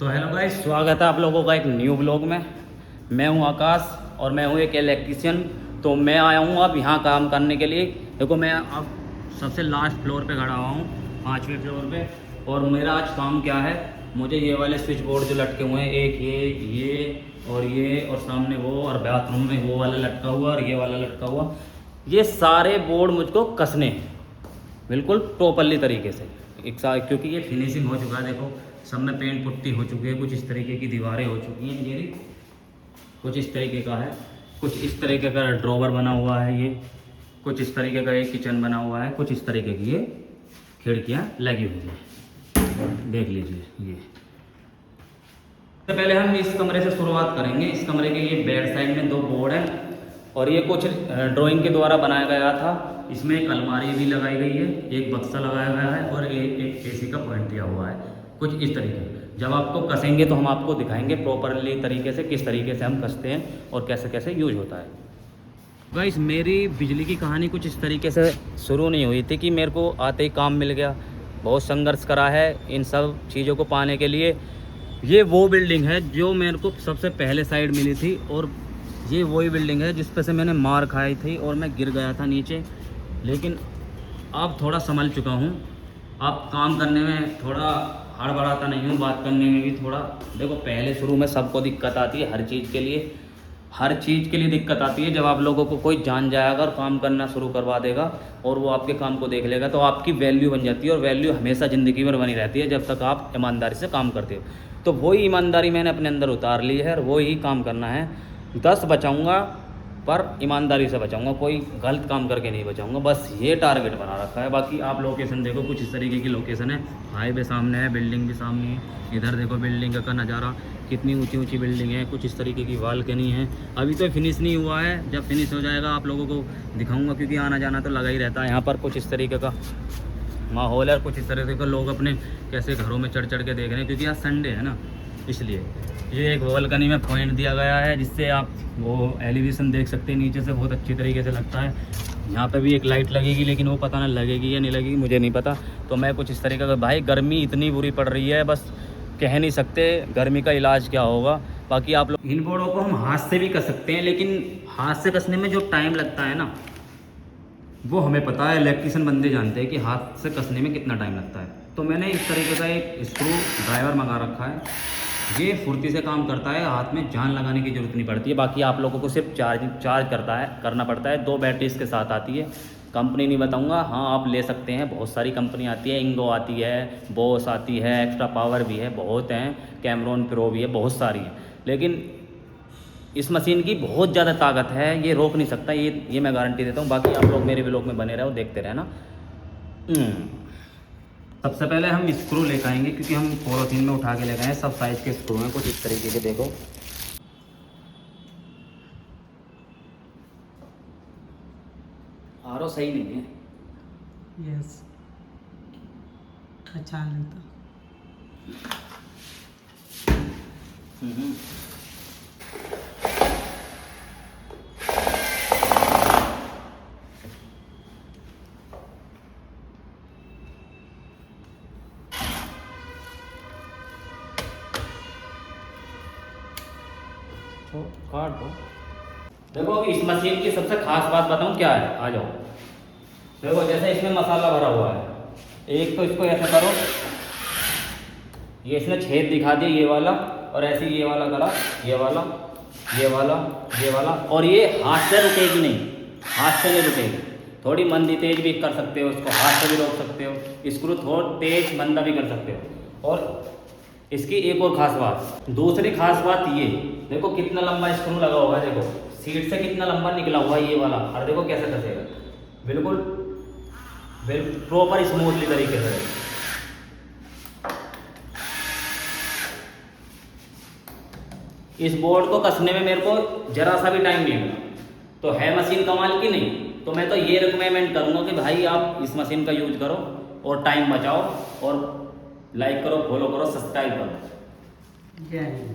तो hello guys, स्वागत है आप लोगों का एक न्यू ब्लॉग में। मैं हूं आकाश और मैं हूं एक इलेक्ट्रीशियन। तो मैं आया हूं अब यहाँ काम करने के लिए। देखो मैं अब सबसे लास्ट फ्लोर पे खड़ा हुआ हूँ, 5वें फ्लोर पे। और मेरा आज काम क्या है, मुझे ये वाले स्विच बोर्ड जो लटके हुए हैं, एक ये और सामने वो, और बाथरूम में वो वाला लटका हुआ और ये वाला लटका हुआ, ये सारे बोर्ड मुझको कसने हैं बिल्कुल प्रॉपरली तरीके से। एक साथ, क्योंकि ये फिनिशिंग हो चुका है। देखो सब में पेंट पुट्टी हो चुकी है, कुछ इस तरीके की दीवारें हो चुकी हैं, ये कुछ इस तरीके का है, कुछ इस तरीके का ड्रॉवर बना हुआ है, ये कुछ इस तरीके का एक किचन बना हुआ है, कुछ इस तरीके की ये खिड़कियाँ लगी हुई हैं, देख लीजिए। ये तो पहले हम इस कमरे से शुरुआत करेंगे। इस कमरे के ये बैक साइड में 2 बोर्ड हैं और ये कुछ ड्राइंग के द्वारा बनाया गया था। इसमें एक अलमारी भी लगाई गई है, एक बक्सा लगाया गया है और एक एसी का पॉइंट दिया हुआ है, कुछ इस तरीके। जब आपको कसेंगे तो हम आपको दिखाएंगे प्रॉपरली तरीके से किस तरीके से हम कसते हैं और कैसे कैसे यूज होता है। गाइस, मेरी बिजली की कहानी कुछ इस तरीके से शुरू नहीं हुई थी कि मेरे को आते ही काम मिल गया। बहुत संघर्ष करा है इन सब चीज़ों को पाने के लिए। ये वो बिल्डिंग है जो मेरे को सबसे पहले साइड मिली थी और ये वही बिल्डिंग है जिस पे से मैंने मार खाई थी और मैं गिर गया था नीचे। लेकिन अब थोड़ा संभल चुका हूँ। अब काम करने में थोड़ा हड़बड़ाता नहीं हूँ, बात करने में भी थोड़ा। देखो पहले शुरू में सबको दिक्कत आती है, हर चीज़ के लिए दिक्कत आती है। जब आप लोगों को कोई जान जाएगा और काम करना शुरू करवा देगा और वो आपके काम को देख लेगा तो आपकी वैल्यू बन जाती है। और वैल्यू हमेशा ज़िंदगी में बनी रहती है जब तक आप ईमानदारी से काम करते हो। तो वही ईमानदारी मैंने अपने अंदर उतार ली है और वही काम करना है। 10 बचाऊँगा पर ईमानदारी से बचाऊंगा, कोई गलत काम करके नहीं बचाऊंगा, बस ये टारगेट बना रखा है। बाकी आप लोकेशन देखो, कुछ इस तरीके की लोकेशन है। हाईवे सामने है, बिल्डिंग भी सामने है। इधर देखो बिल्डिंग का नज़ारा, कितनी ऊंची ऊंची बिल्डिंग है, कुछ इस तरीके की बालकनी है। अभी तो फिनिश नहीं हुआ है, जब फिनिश हो जाएगा आप लोगों को दिखाऊंगा, क्योंकि आना जाना तो लगा ही रहता है यहाँ पर। कुछ इस तरीके का माहौल है, कुछ इस तरीके का लोग अपने कैसे घरों में चढ़ के देख रहे हैं, क्योंकि आज संडे है ना, इसलिए। ये एक बालकनी में पॉइंट दिया गया है जिससे आप वो एलिवेशन देख सकते हैं नीचे से, बहुत अच्छी तरीके से लगता है। यहाँ पे भी एक लाइट लगेगी, लेकिन वो पता नहीं लगेगी या नहीं लगेगी, मुझे नहीं पता। तो मैं कुछ इस तरीके का, भाई गर्मी इतनी बुरी पड़ रही है, बस कह नहीं सकते गर्मी का इलाज क्या होगा। बाकी आप लोग, इन बोर्डों को हम हाथ से भी कर सकते हैं, लेकिन हाथ से कसने में जो टाइम लगता है ना, वो हमें पता है, इलेक्ट्रीशियन बंदे जानते हैं कि हाथ से कसने में कितना टाइम लगता है। तो मैंने इस तरीके का एक स्क्रू ड्राइवर मंगा रखा है, ये फुर्ती से काम करता है, हाथ में जान लगाने की ज़रूरत नहीं पड़ती है। बाकी आप लोगों को सिर्फ चार्ज करना पड़ता है। 2 बैटरी इसके साथ आती है, कंपनी नहीं बताऊंगा। हाँ, आप ले सकते हैं, बहुत सारी कंपनी आती है, इंगो आती है, बोस आती है, एक्स्ट्रा पावर भी है, बहुत हैं, कैमरॉन प्रो भी है, बहुत सारी हैं। लेकिन इस मशीन की बहुत ज़्यादा ताकत है, ये रोक नहीं सकता, ये मैं गारंटी देता हूँ। बाकी आप लोग मेरे ब्लॉग में बने रहो, देखते रहना। सबसे पहले हम स्क्रू लेकर आएंगे, क्योंकि हम पॉलीथीन में उठा के लेकर आए। सब साइज के स्क्रू हैं, कुछ इस तरीके के। देखो आरो सही नहीं है। यस, अच्छा नहीं था। काट दो। देखो अभी इस मशीन की सबसे खास बात बताऊं क्या है, आ जाओ। देखो जैसे इसमें मसाला भरा हुआ है, एक तो इसको ऐसा करो, ये इसने छेद दिखा दिया ये वाला, और ऐसे ये वाला करा, ये वाला, ये वाला, ये वाला, और ये हाथ से रुकेगी नहीं, हाथ से नहीं रुकेगी। थोड़ी मंदी तेज भी कर सकते हो, इसको हाथ से भी रोक सकते हो, स्क्रू थोड़ा तेज मंदा भी कर सकते हो। और इसकी एक और खास बात, दूसरी खास बात ये, देखो कितना लंबा स्क्रू लगा हुआ है, देखो सीट से कितना लंबा निकला हुआ है ये वाला, और देखो कैसे कसेगा, बिल्कुल प्रॉपर स्मूथली तरीके से। इस बोर्ड को कसने में मेरे को जरा सा भी टाइम नहीं लगा। तो है मशीन कमाल की नहीं? तो मैं तो ये रिकमेंड करूँगा कि भाई आप इस मशीन का यूज करो और टाइम बचाओ, और लाइक करो, फॉलो करो, सब्सक्राइब करो। जय हिंद।